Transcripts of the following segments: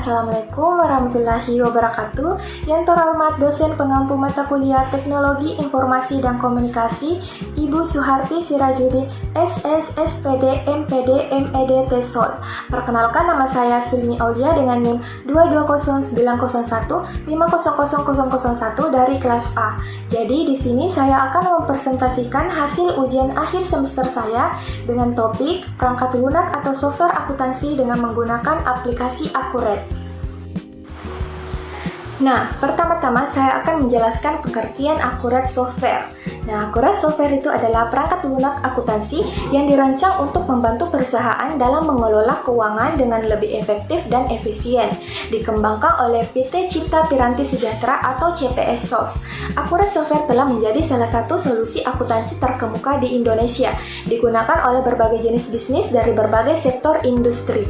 Assalamualaikum warahmatullahi wabarakatuh. Yang terhormat dosen pengampu mata kuliah Teknologi Informasi dan Komunikasi, Ibu Suharti Sirajuddin, SS, SPD, MPD, MED, TESOL. Perkenalkan, nama saya Sulmi Aulia dengan NIM 220901 500001 dari kelas A. Jadi di sini saya akan mempresentasikan hasil ujian akhir semester saya dengan topik perangkat lunak atau software akuntansi dengan menggunakan aplikasi Accurate. Nah, pertama-tama saya akan menjelaskan pengertian Accurate Software. Nah, Accurate Software itu adalah perangkat lunak akuntansi yang dirancang untuk membantu perusahaan dalam mengelola keuangan dengan lebih efektif dan efisien. Dikembangkan oleh PT Cipta Piranti Sejahtera atau CPS Soft. Accurate Software telah menjadi salah satu solusi akuntansi terkemuka di Indonesia, digunakan oleh berbagai jenis bisnis dari berbagai sektor industri.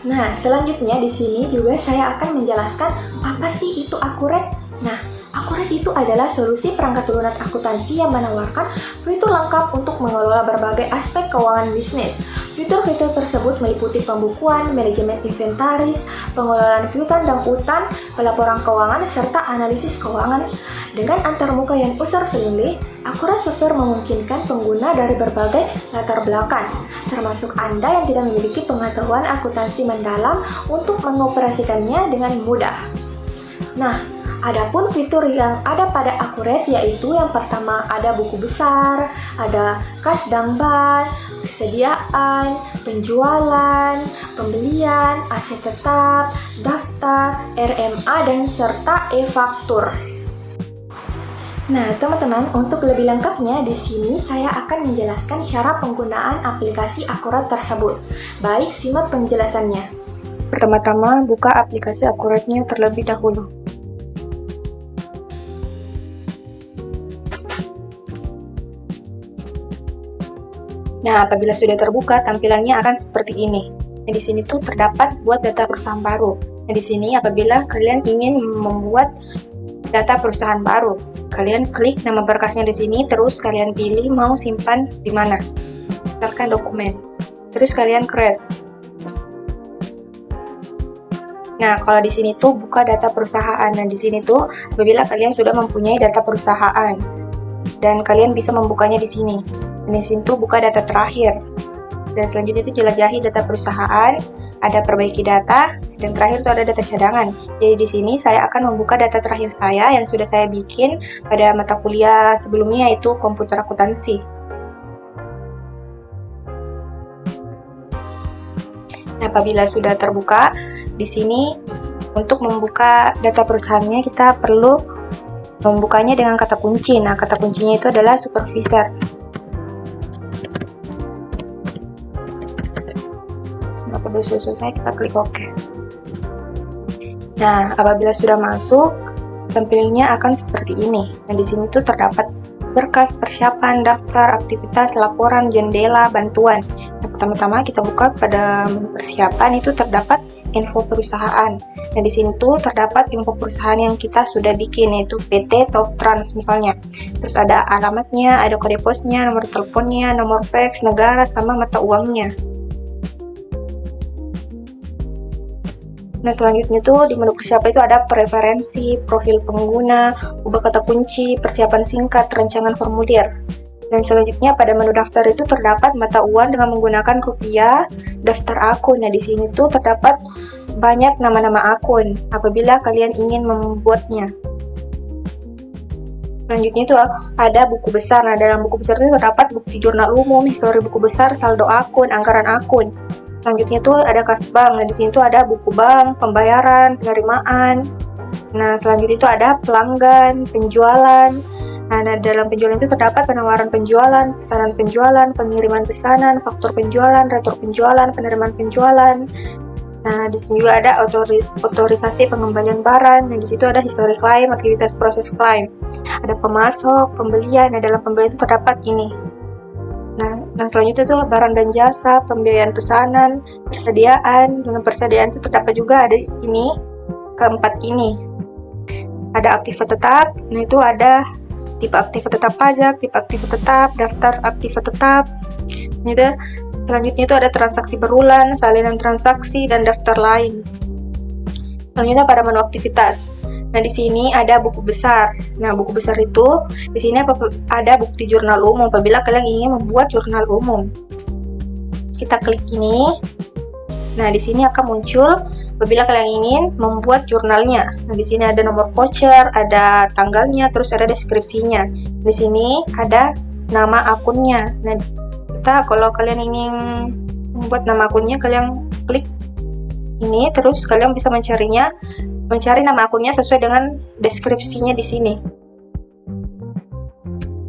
Nah, selanjutnya di sini juga saya akan menjelaskan apa sih itu Accurate. Nah, Accurate itu adalah solusi perangkat lunak akuntansi yang menawarkan fitur lengkap untuk mengelola berbagai aspek keuangan bisnis. Fitur-fitur tersebut meliputi pembukuan, manajemen inventaris, pengelolaan piutang dan utang, pelaporan keuangan, serta analisis keuangan. Dengan antarmuka yang user-friendly, Accurate Software memungkinkan pengguna dari berbagai latar belakang, termasuk Anda yang tidak memiliki pengetahuan akuntansi mendalam untuk mengoperasikannya dengan mudah. Nah, adapun fitur yang ada pada Accurate yaitu yang pertama ada buku besar, ada kas dangban, persediaan, penjualan, pembelian, aset tetap, daftar, RMA, dan serta e-faktur. Nah, teman-teman, untuk lebih lengkapnya di sini saya akan menjelaskan cara penggunaan aplikasi Accurate tersebut. Baik, simak penjelasannya. Pertama-tama, buka aplikasi Accurate-nya terlebih dahulu. Nah, apabila sudah terbuka, tampilannya akan seperti ini. Nah, di sini tuh terdapat buat data perusahaan baru. Nah, di sini apabila kalian ingin membuat data perusahaan baru, kalian klik nama berkasnya di sini, terus kalian pilih mau simpan di mana. Misalkan dokumen. Terus kalian create. Nah, kalau di sini tuh buka data perusahaan. Nah, di sini tuh apabila kalian sudah mempunyai data perusahaan dan kalian bisa membukanya di sini. Dan di sini tuh buka data terakhir. Dan selanjutnya itu jelajahi data perusahaan, ada perbaiki data, dan terakhir itu ada data cadangan. Jadi di sini saya akan membuka data terakhir saya yang sudah saya bikin pada mata kuliah sebelumnya, yaitu komputer akuntansi. Nah, apabila sudah terbuka, di sini untuk membuka data perusahaannya kita perlu membukanya dengan kata kunci. Nah, kata kuncinya itu adalah supervisor. Sudah selesai, kita klik OK. Nah, apabila sudah masuk, tampilannya akan seperti ini. Nah, di sini tuh terdapat berkas, persiapan, daftar, aktivitas, laporan, jendela, bantuan. Nah, pertama-tama kita buka pada persiapan, itu terdapat info perusahaan. Nah, di sini tuh terdapat info perusahaan yang kita sudah bikin, yaitu PT Top Trans misalnya. Terus ada alamatnya, ada kode posnya, nomor teleponnya, nomor fax, negara, sama mata uangnya. Nah, selanjutnya tuh di menu persiapan itu ada preferensi, profil pengguna, ubah kata kunci, persiapan singkat, rancangan formulir. Dan selanjutnya pada menu daftar itu terdapat mata uang dengan menggunakan rupiah, daftar akun. Nah, di sini tuh terdapat banyak nama-nama akun apabila kalian ingin membuatnya. Selanjutnya itu ada buku besar. Nah, dalam buku besar itu terdapat bukti jurnal umum, histori buku besar, saldo akun, anggaran akun. Selanjutnya tuh ada kas bank. Nah, di sini tuh ada buku bank, pembayaran, penerimaan. Nah, selanjutnya itu ada pelanggan, penjualan. Nah, dalam penjualan itu terdapat penawaran penjualan, pesanan penjualan, pengiriman pesanan, faktur penjualan, retur penjualan, penerimaan penjualan. Nah, di sini juga ada otorisasi pengembalian barang. Nah, di situ ada histori klaim, aktivitas proses klaim. Ada pemasok, pembelian. Nah, dalam pembelian itu terdapat ini. Nah, yang selanjutnya itu barang dan jasa, pembiayaan pesanan, persediaan. Dalam persediaan itu terdapat juga ada ini, keempat ini. Ada aktiva tetap. Nah, itu ada tipe aktiva tetap pajak, tipe aktiva tetap, daftar aktiva tetap. Selanjutnya itu ada transaksi berulang, salinan transaksi, dan daftar lain. Selanjutnya pada menu aktivitas. Nah, di sini ada buku besar. Nah, buku besar itu di sini ada bukti jurnal umum apabila kalian ingin membuat jurnal umum. Kita klik ini. Nah, di sini akan muncul apabila kalian ingin membuat jurnalnya. Nah, di sini ada nomor voucher, ada tanggalnya, terus ada deskripsinya. Di sini ada nama akunnya. Nah, kalau kalian ingin membuat nama akunnya, kalian klik ini, terus kalian bisa mencari nama akunnya sesuai dengan deskripsinya di sini.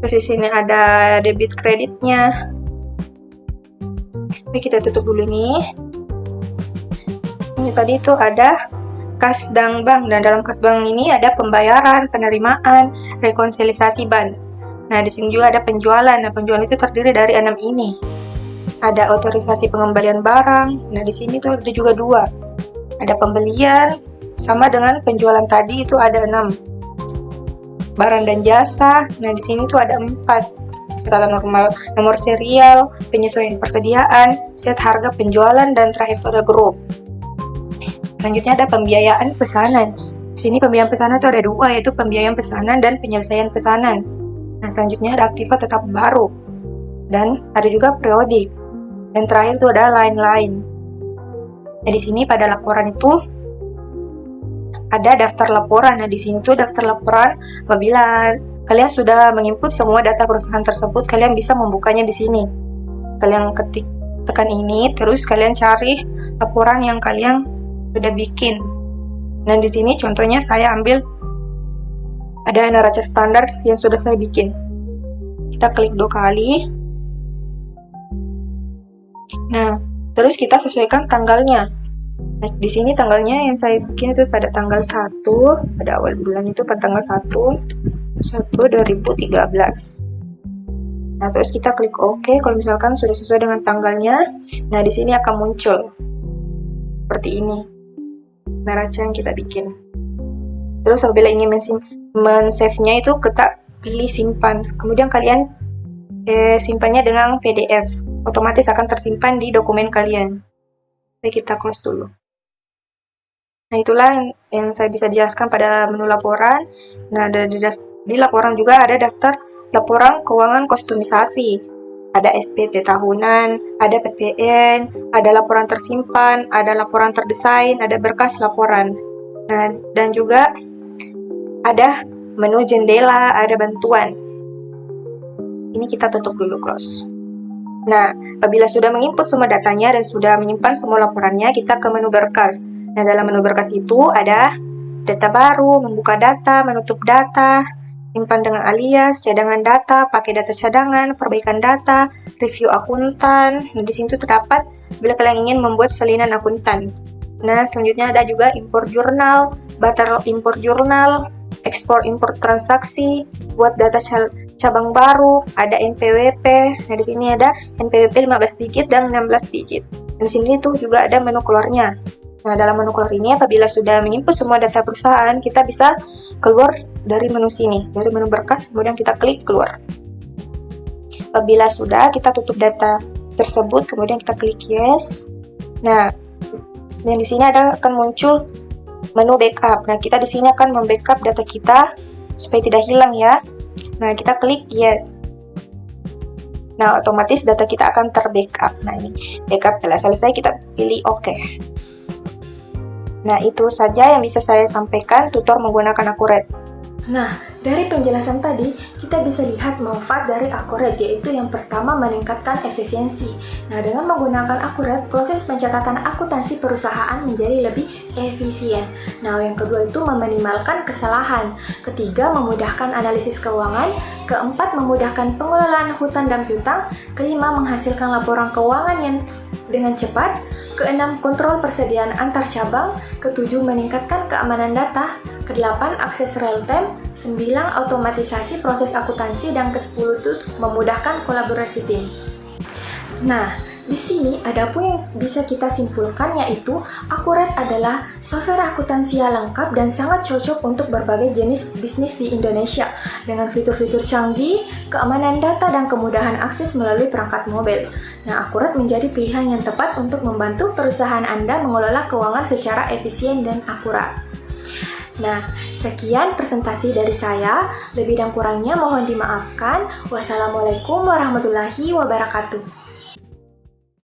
Terus di sini ada debit kreditnya. Oke, kita tutup dulu ini. Ini tadi itu ada kas bank, dan dalam kas bank ini ada pembayaran, penerimaan, rekonsiliasi ban. Nah, di sini juga ada penjualan. Nah, penjualan itu terdiri dari 6 ini. Ada otorisasi pengembalian barang. Nah, di sini tuh ada juga 2. Ada pembelian, sama dengan penjualan tadi itu ada 6. Barang dan jasa. Nah, di sini tuh ada 4. Catatan normal, nomor serial, penyesuaian persediaan, set harga penjualan, dan terakhir itu ada grup. Selanjutnya ada pembiayaan pesanan. Di sini pembiayaan pesanan itu ada 2, yaitu pembiayaan pesanan dan penyelesaian pesanan. Nah, selanjutnya ada aktiva tetap baru, dan ada juga periodik. Dan terakhir itu ada lain-lain. Nah, di sini pada laporan itu ada daftar laporan. Nah, di sini tuh daftar laporan apabila kalian sudah menginput semua data perusahaan tersebut, kalian bisa membukanya di sini. Kalian tekan ini, terus kalian cari laporan yang kalian sudah bikin. Nah, di sini contohnya saya ambil ada neraca standar yang sudah saya bikin. Kita klik 2 kali. Nah, terus kita sesuaikan tanggalnya. Nah, di sini tanggalnya yang saya bikin itu pada tanggal 1, pada awal bulan itu pada tanggal 1/2013. Nah, terus kita klik OK kalau misalkan sudah sesuai dengan tanggalnya. Nah, di sini akan muncul seperti ini neraca yang kita bikin. Terus apabila ingin men-save-nya itu kita pilih simpan. Kemudian kalian simpannya dengan PDF. Otomatis akan tersimpan di dokumen kalian. Oke, kita close dulu. Nah, itulah yang saya bisa jelaskan pada menu laporan. Nah, di laporan juga ada daftar laporan keuangan kostumisasi. Ada SPT tahunan, ada PPN, ada laporan tersimpan, ada laporan terdesain, ada berkas laporan. Nah, dan juga ada menu jendela, ada bantuan. Ini kita tutup dulu, close. Nah, apabila sudah menginput semua datanya dan sudah menyimpan semua laporannya, kita ke menu berkas. Nah, dalam menu berkas itu ada data baru, membuka data, menutup data, simpan dengan alias, cadangan data, pakai data cadangan, perbaikan data, review akuntan. Nah, di sini terdapat bila kalian ingin membuat salinan akuntan. Nah, selanjutnya ada juga import jurnal, batal import jurnal, ekspor import transaksi, buat data cabang baru, ada NPWP. Nah, di sini ada NPWP 15 digit dan 16 digit. Dan di sini tuh juga ada menu keluarnya. Nah, dalam menu keluar ini apabila sudah menginput semua data perusahaan, kita bisa keluar dari menu sini, dari menu berkas, kemudian kita klik keluar. Apabila sudah, kita tutup data tersebut, kemudian kita klik yes. Nah, yang di sini akan muncul menu backup. Nah, kita di sini akan membackup data kita supaya tidak hilang ya. Nah, kita klik yes. Nah, otomatis data kita akan terbackup. Nah, ini backup telah selesai, kita pilih OK. Nah, itu saja yang bisa saya sampaikan tutor menggunakan Accurate. Nah, dari penjelasan tadi, kita bisa lihat manfaat dari Accurate, yaitu yang pertama meningkatkan efisiensi. Nah, dengan menggunakan Accurate, proses pencatatan akuntansi perusahaan menjadi lebih efisien. Nah, yang kedua itu meminimalkan kesalahan. Ketiga, memudahkan analisis keuangan. Keempat, memudahkan pengelolaan hutang dan piutang. Kelima, menghasilkan laporan keuangan yang dengan cepat. Keenam, kontrol persediaan antar cabang. Ketujuh, meningkatkan keamanan data. Kedelapan, akses real time. 9, otomatisasi proses akuntansi. Dan ke-10 itu memudahkan kolaborasi tim. Nah, Di sini ada pun yang bisa kita simpulkan, yaitu Akurat adalah software akuntansi yang lengkap dan sangat cocok untuk berbagai jenis bisnis di Indonesia dengan fitur-fitur canggih, keamanan data, dan kemudahan akses melalui perangkat mobil. Nah, Akurat menjadi pilihan yang tepat untuk membantu perusahaan Anda mengelola keuangan secara efisien dan akurat. Nah, sekian presentasi dari saya. Lebih dan kurangnya mohon dimaafkan. Wassalamualaikum warahmatullahi wabarakatuh.